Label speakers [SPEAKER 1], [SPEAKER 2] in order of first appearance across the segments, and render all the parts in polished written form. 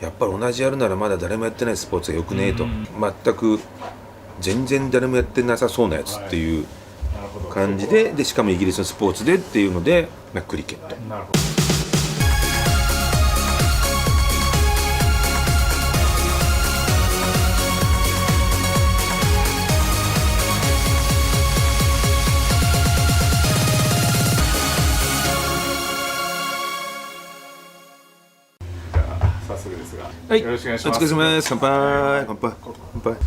[SPEAKER 1] やっぱり同じやるならまだ誰もやってないスポーツがよくねえと、全く全然誰もやってなさそうなやつっていう感じで、しかもイギリスのスポーツでっていうので、クリケット。
[SPEAKER 2] なるほど。早速ですが、
[SPEAKER 1] はい、
[SPEAKER 2] よろしくお願いします。
[SPEAKER 1] お疲れ様です。乾杯乾杯乾杯。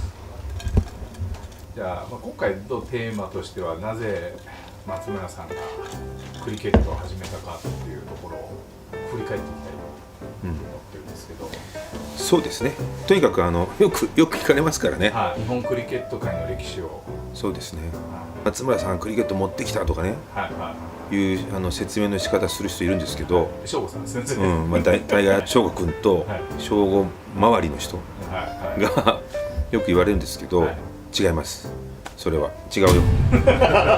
[SPEAKER 2] じゃあ、今回のテーマとしては、なぜ松村さんがクリケットを始めたかっていうところを振り返っていきたいと思ってるんですけど、
[SPEAKER 1] そうですね。とにかくよく聞かれますからね。
[SPEAKER 2] はい、日本クリケット界の歴史を。
[SPEAKER 1] そうですね。松村さんクリケット持ってきたとかね、いう説明の仕方する人いるんですけど、
[SPEAKER 2] 翔吾さん先生、
[SPEAKER 1] 大概翔吾君と翔吾周りの人がよく言われるんですけど、違います。それは違うよ。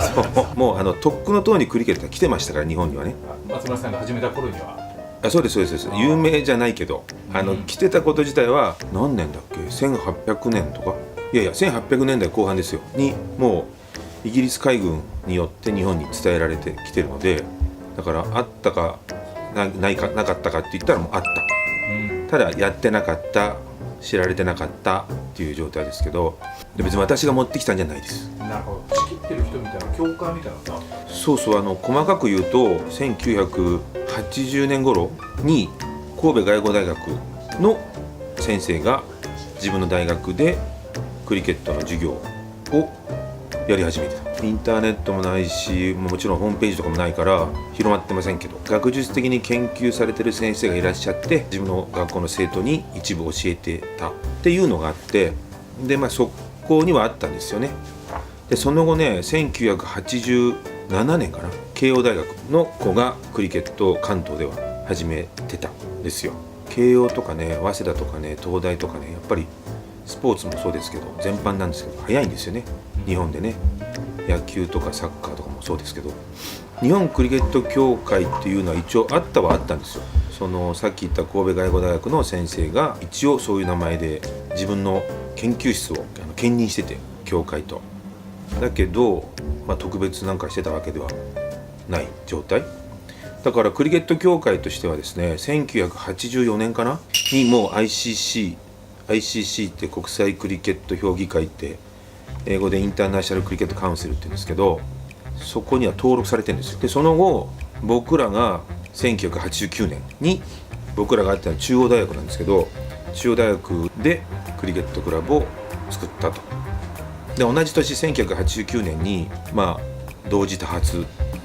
[SPEAKER 1] そうもうとっくのとおりクリケットが来てましたから日本にはね。
[SPEAKER 2] 松村さんが始めた頃には。
[SPEAKER 1] そうですそうです。有名じゃないけど来てたこと自体は何年だっけ、1800年とか、いやいや1800年代後半ですよにもうイギリス海軍によって日本に伝えられてきてるので、だからあったかなかったかって言ったらもうあった、ただやってなかった、知られてなかったっていう状態ですけど、別に私が持ってきたんじゃないです。
[SPEAKER 2] なるほど。仕切ってる人みたいな教会みたいなのが。
[SPEAKER 1] そうそう、細かく言うと1980年頃に神戸外語大学の先生が自分の大学でクリケットの授業をやり始めてた。インターネットもないし、もちろんホームページとかもないから広まってませんけど、学術的に研究されてる先生がいらっしゃって自分の学校の生徒に一部教えてたっていうのがあって、でそこにはあったんですよね。でその後ね、1987年かな、慶応大学の子がクリケットを関東では始めてたんですよ。慶応とかね、早稲田とかね、東大とかね、やっぱりスポーツもそうですけど全般なんですけど早いんですよね、日本でね。野球とかサッカーとかもそうですけど、日本クリケット協会っていうのは一応あったはあったんですよ。さっき言った神戸外語大学の先生が一応そういう名前で自分の研究室を兼任してて、協会と。だけど、特別なんかしてたわけではない状態だから、クリケット協会としてはですね、1984年かなにもう ICC って国際クリケット評議会って英語でインターナショナルクリケットカウンセルって言うんですけど、そこには登録されてるんですよ。でその後僕らが1989年に僕らがあったのは中央大学なんですけど、中央大学でクリケットクラブを作ったと。で同じ年1989年に同時多発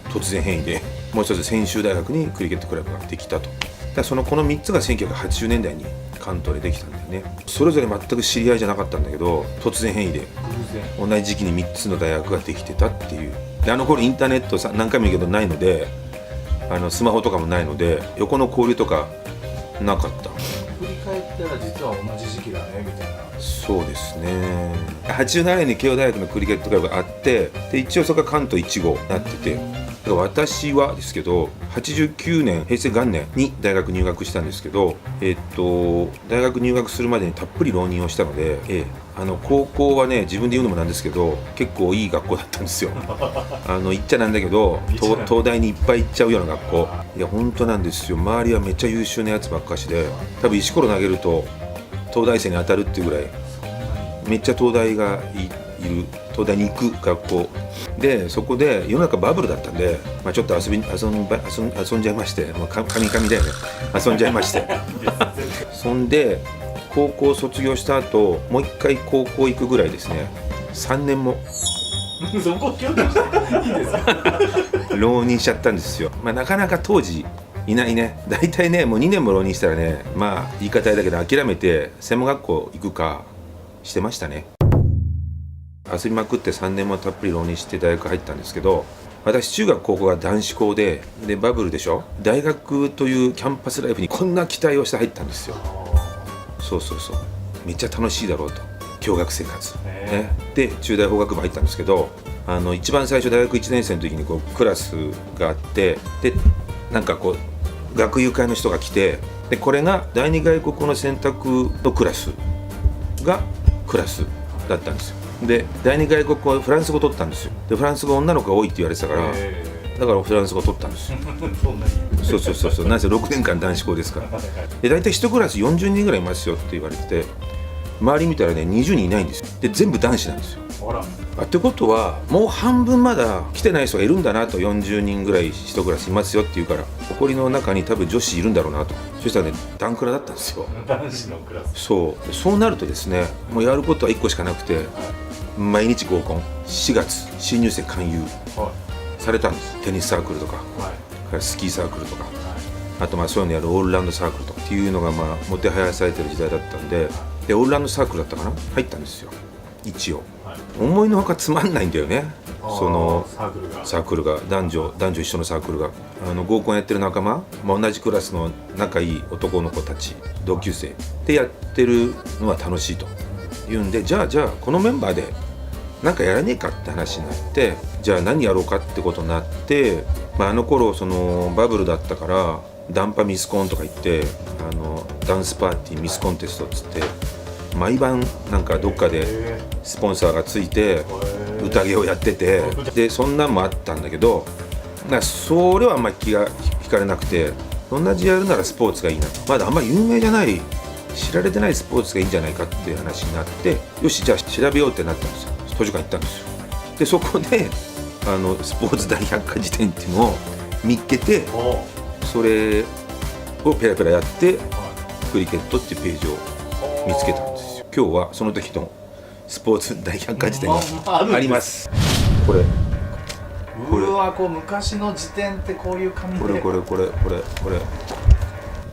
[SPEAKER 1] 突然変異でもう一つ専修大学にクリケットクラブができたと。この3つが1980年代に関東でできたんだよね。それぞれ全く知り合いじゃなかったんだけど、突然変異で同じ時期に3つの大学ができてたっていう。で頃インターネット何回も言うけどないので、スマホとかもないので横の交流とかなかった。
[SPEAKER 2] 振り返ったら実は同じ時期だねみたいな。
[SPEAKER 1] そうですね。87年に慶応大学のクリケットクラブがあって、で一応そこが関東1号になってて、だから私はですけど89年平成元年に大学入学したんですけど、大学入学するまでにたっぷり浪人をしたので、高校はね、自分で言うのもなんですけど結構いい学校だったんですよ。言っちゃなんだけど東大にいっぱい行っちゃうような学校。いや本当なんですよ。周りはめっちゃ優秀なやつばっかしで、多分石ころ投げると東大生に当たるっていうぐらいめっちゃ東大がいる、東大に行く学校で、そこで世の中バブルだったんで、ちょっと遊んじゃいまして、神だよね、遊んじゃいましてそんで高校卒業した後もう一回高校行くぐらいですね、3年も
[SPEAKER 2] そこ気をつけていいですか
[SPEAKER 1] 浪人しちゃったんですよ。なかなか当時いないね。大体ねもう2年も浪人したらね、言い方あれだけど諦めて専門学校行くかしてましたね。遊びまくって3年もたっぷり浪人して大学入ったんですけど、私中学高校が男子校でバブルでしょ。大学というキャンパスライフにこんな期待をして入ったんですよ。そうめっちゃ楽しいだろうと、共学生活、ね、で中大法学部入ったんですけど、一番最初大学1年生の時にクラスがあって、で学友会の人が来てでこれが第二外国語の選択のクラスがクラスだったんですよ。で第二外国語はフランス語取ったんですよ。でフランス語女の子が多いって言われてたから、だからフランス語取ったんですよ。
[SPEAKER 2] そんなに
[SPEAKER 1] そうなんせ6年間男子校ですから。で大体1クラス40人ぐらいいますよって言われてて、周り見たらね20人いないんですよ。で全部男子なんですよ。
[SPEAKER 2] あら、
[SPEAKER 1] ってことはもう半分まだ来てない人がいるんだなと、40人ぐらい1クラスいますよって言うから、残りの中に多分女子いるんだろうなと。そしたらねダンクラだったんですよ。
[SPEAKER 2] 男子のクラス。
[SPEAKER 1] そうなるとですね、もうやることは1個しかなくて、毎日合コン、4月新入生勧誘されたんです。テニスサークルとか、スキーサークルとか、あとまあそういうのやるオールラウンドサークルとかっていうのがまあもてはやされてる時代だったんで、オールラウンドサークルだったかな、入ったんですよ一応。思いのほかつまんないんだよね、そのサークルが男女一緒のサークルが。合コンやってる仲間、同じクラスの仲いい男の子たち、同級生でやってるのは楽しいというんで、じゃあこのメンバーでなんかやらねえかって話になって、じゃあ何やろうかってことになって、あの頃そのバブルだったからダンパミスコンとか言って、ダンスパーティーミスコンテストっつって毎晩なんかどっかでスポンサーがついて宴をやってて、でそんなんもあったんだけど、それはあんまり気が引かれなくて、同じやるならスポーツがいいな、まだあんまり有名じゃない知られてないスポーツがいいんじゃないかっていう話になって、よしじゃあ調べようってなったんですよ。図書館行ったんですよ。でそこでスポーツ大百科事典っていうのを見っけて、それをペラペラやってクリケットっていうページを見つけたんですよ。今日はその時のスポーツ大百科事典があります。これ
[SPEAKER 2] うわ、こう昔の辞典ってこういう紙で、
[SPEAKER 1] これ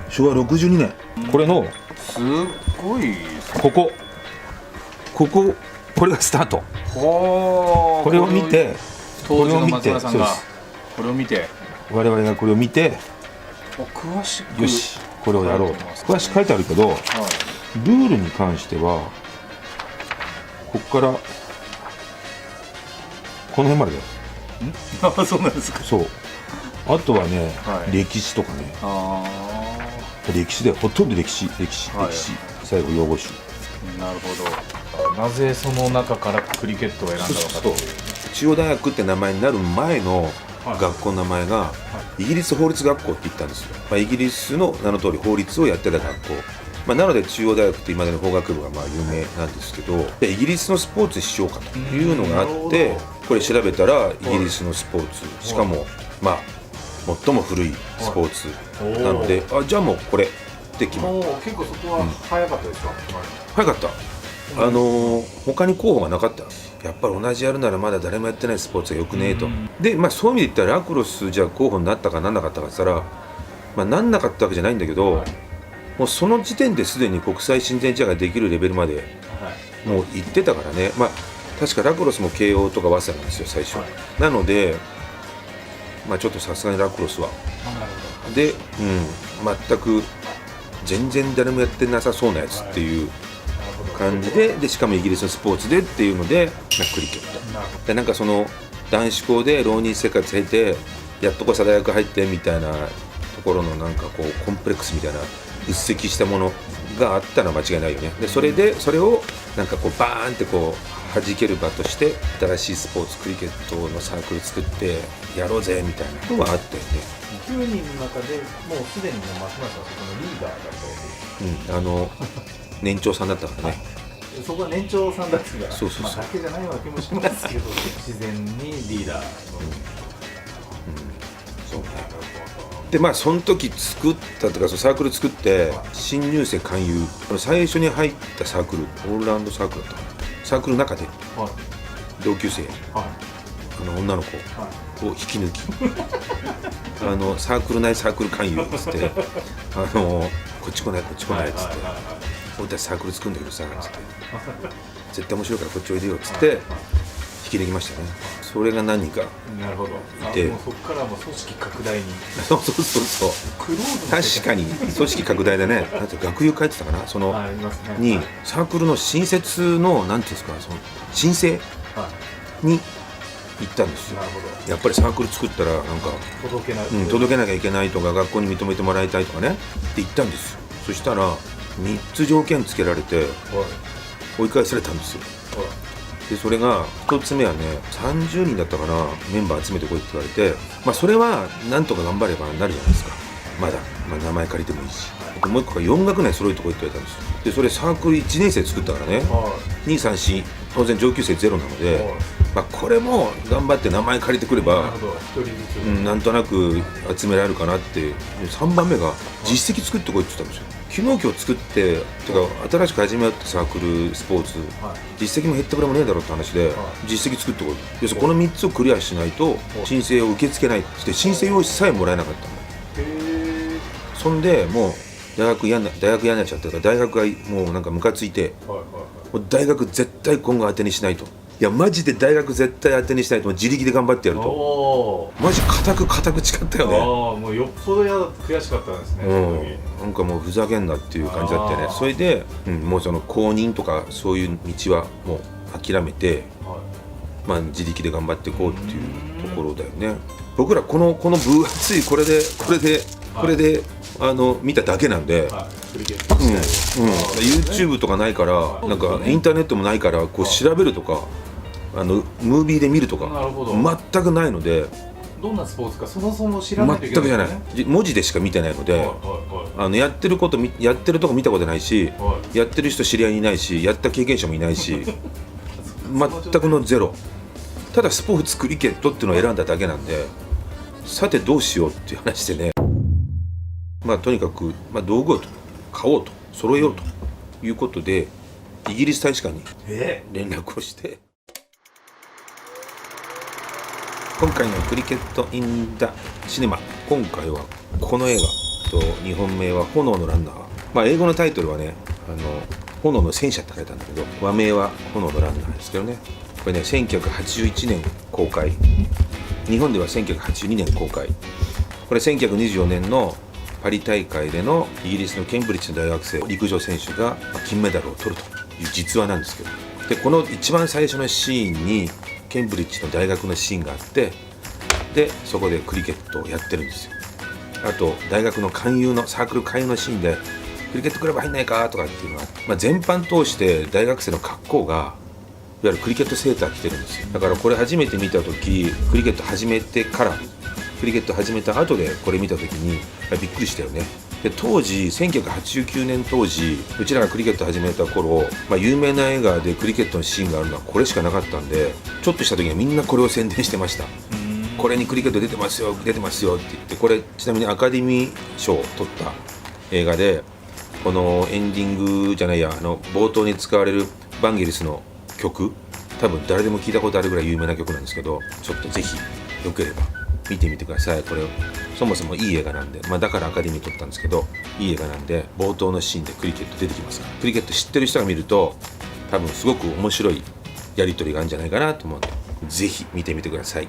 [SPEAKER 1] 昭和62年、これの
[SPEAKER 2] すっごい
[SPEAKER 1] これがスタート。
[SPEAKER 2] こ
[SPEAKER 1] れを見て、
[SPEAKER 2] 当時の松村さんがこれを見て、
[SPEAKER 1] 我々がこれを見て、
[SPEAKER 2] 詳しく、
[SPEAKER 1] よしこれをやろうと詳しく書いてあるけど、ルールに関してはここからこの辺までだよ。
[SPEAKER 2] あ、そうなんですか。
[SPEAKER 1] そう、あとはね、歴史とかね、歴史でほとんど歴史、最後用語集。
[SPEAKER 2] なるほど。なぜその中からクリケットを選んだのかという。
[SPEAKER 1] 中央大学って名前になる前の学校の名前がイギリス法律学校って言ったんですよ。イギリスの名の通り法律をやってた学校、なので中央大学って今までの法学部が有名なんですけど、イギリスのスポーツにしようかというのがあって、これ調べたらイギリスのスポーツ、しかも最も古いスポーツなので、じゃあもうこれって決まった。
[SPEAKER 2] 結構そこは早かったですか。
[SPEAKER 1] 早かった。他に候補がなかった。やっぱり同じやるならまだ誰もやってないスポーツがよくねえと。でそういう意味で言ったらラクロスじゃあ候補になったかなんなかったかって言ったら、なんなかったわけじゃないんだけど、もうその時点ですでに国際親善試合ができるレベルまでもう行ってたからね。確かラクロスも慶応とか早稲田なんですよ最初。なのでちょっとさすがにラクロスはで、全く全然誰もやってなさそうなやつっていう感じで、しかもイギリスのスポーツでっていうのでクリケットで、なんかその男子校で浪人生活経てやっと大学入ってみたいなところのなんかこうコンプレックスみたいなうっせきしたものがあったのは間違いないよね。でそれをなんかこうバーンってこう弾ける場として新しいスポーツクリケットのサークル作ってやろうぜみたいなのはあったよね。
[SPEAKER 2] 9人の中でもうすでに松村さんはそこのリーダーだったわけです。
[SPEAKER 1] 年長さんだったからね。
[SPEAKER 2] そこは年長さんだったから、
[SPEAKER 1] そう
[SPEAKER 2] だけじゃないわけもしますけど自然にリーダーの、
[SPEAKER 1] そうね。でその時作ったとか、サークル作って新入生勧誘、最初に入ったサークルオールラウンドサークルだった。サークルの中で同級生、女の子を引き抜きサークル内サークル勧誘っつってこっち来ないっつって、俺たちサークル作るんだけどさっつって、絶対面白いからこっちおいでよっつって引き抜きましたね。それが何人かいて、
[SPEAKER 2] もうそこからもう組織拡大に。
[SPEAKER 1] そう確かに組織拡大でね。だって学友書いてたかな、そのにサークルの新設のなんていうんですか、その申請に行ったんですよ。
[SPEAKER 2] なるほど。
[SPEAKER 1] やっぱりサークル作ったらなんか、
[SPEAKER 2] 届けない、
[SPEAKER 1] 届けなきゃいけないとか、学校に認めてもらいたいとかねって言ったんですよ。そしたら3つ条件つけられて
[SPEAKER 2] はい
[SPEAKER 1] 追い返されたんですよ。でそれが1つ目はね、30人だったかな、メンバー集めてこいって言われて、それはなんとか頑張ればなるじゃないですか。まだ、名前借りてもいいし。もう1個が4学年揃えてこいって言われたんですよ。でそれサークル1年生作ったからね、2、3、4、当然上級生ゼロなので、これも頑張って名前借りてくれば、
[SPEAKER 2] なるほど、一人ずつ、
[SPEAKER 1] なんとなく集められるかなって。3番目が実績作ってこいって言ったんですよ。昨日今日作っててか新しく始めようってサークルスポーツ、実績も減ったくらいもねえだろうって話で、実績作ってこい。要するにこの3つをクリアしないと申請を受け付けないって、申請用紙さえもらえなかったんだ。そんでもう大学嫌になっちゃってるから、大学がもうなんかムカついて、もう大学絶対今後当てにしないと。いやマジで大学絶対当てにしないと、自力で頑張ってやると。マジ固く誓ったよね。
[SPEAKER 2] もうよっぽど悔しかったんですね、
[SPEAKER 1] なんかもうふざけんなっていう感じだったよね。それで、もうその公認とかそういう道はもう諦めて、自力で頑張っていこうっていうところだよね。僕らこの分厚いこれで見ただけなんで、YouTube とかないから、なんかインターネットもないから、こう調べるとかムービーで見るとか全くないので、
[SPEAKER 2] どんなスポーツかそもそも知らないといけない、
[SPEAKER 1] 全くじゃない。文字でしか見てないので、やってるとこ見たことないし、やってる人知り合いにいないし、やった経験者もいないし全くのゼロ。ただスポーツクリケットっていうのを選んだだけなんで、さてどうしようっていう話でね、とにかく、道具を買おうと、揃えようということでイギリス大使館に連絡をして、今回のクリケット・イン・ダ・シネマ、今回はこの映画と日本名は炎のランナー。英語のタイトルはね、炎の戦車って書いたんだけど、和名は炎のランナーですけどね。これね、1981年公開、日本では1982年公開。これ1924年のパリ大会でのイギリスのケンブリッジの大学生陸上選手が金メダルを取るという実話なんですけど、でこの一番最初のシーンにケンブリッジの大学のシーンがあって、でそこでクリケットをやってるんですよ。あと大学のサークル勧誘のシーンでクリケットクラブ入んないかとかっていうのは、全般通して大学生の格好がいわゆるクリケットセーター着てるんですよ。だからこれ初めて見た時、クリケット始めてからクリケット始めた後でこれ見た時にびっくりしたよね。で当時1989年当時、うちらがクリケット始めた頃、有名な映画でクリケットのシーンがあるのはこれしかなかったんで、ちょっとした時にはみんなこれを宣伝してました。これにクリケット出てますよって言って、これちなみにアカデミー賞を取った映画で、このエンディングじゃないや、冒頭に使われるバンゲリスの曲、多分誰でも聞いたことあるぐらい有名な曲なんですけど、ちょっとぜひよければ見てみてください。これそもそもいい映画なんで、だからアカデミー取ったんですけど、いい映画なんで冒頭のシーンでクリケット出てきますから、クリケット知ってる人が見ると多分すごく面白いやり取りがあるんじゃないかなと思うんで、ぜひ見てみてください。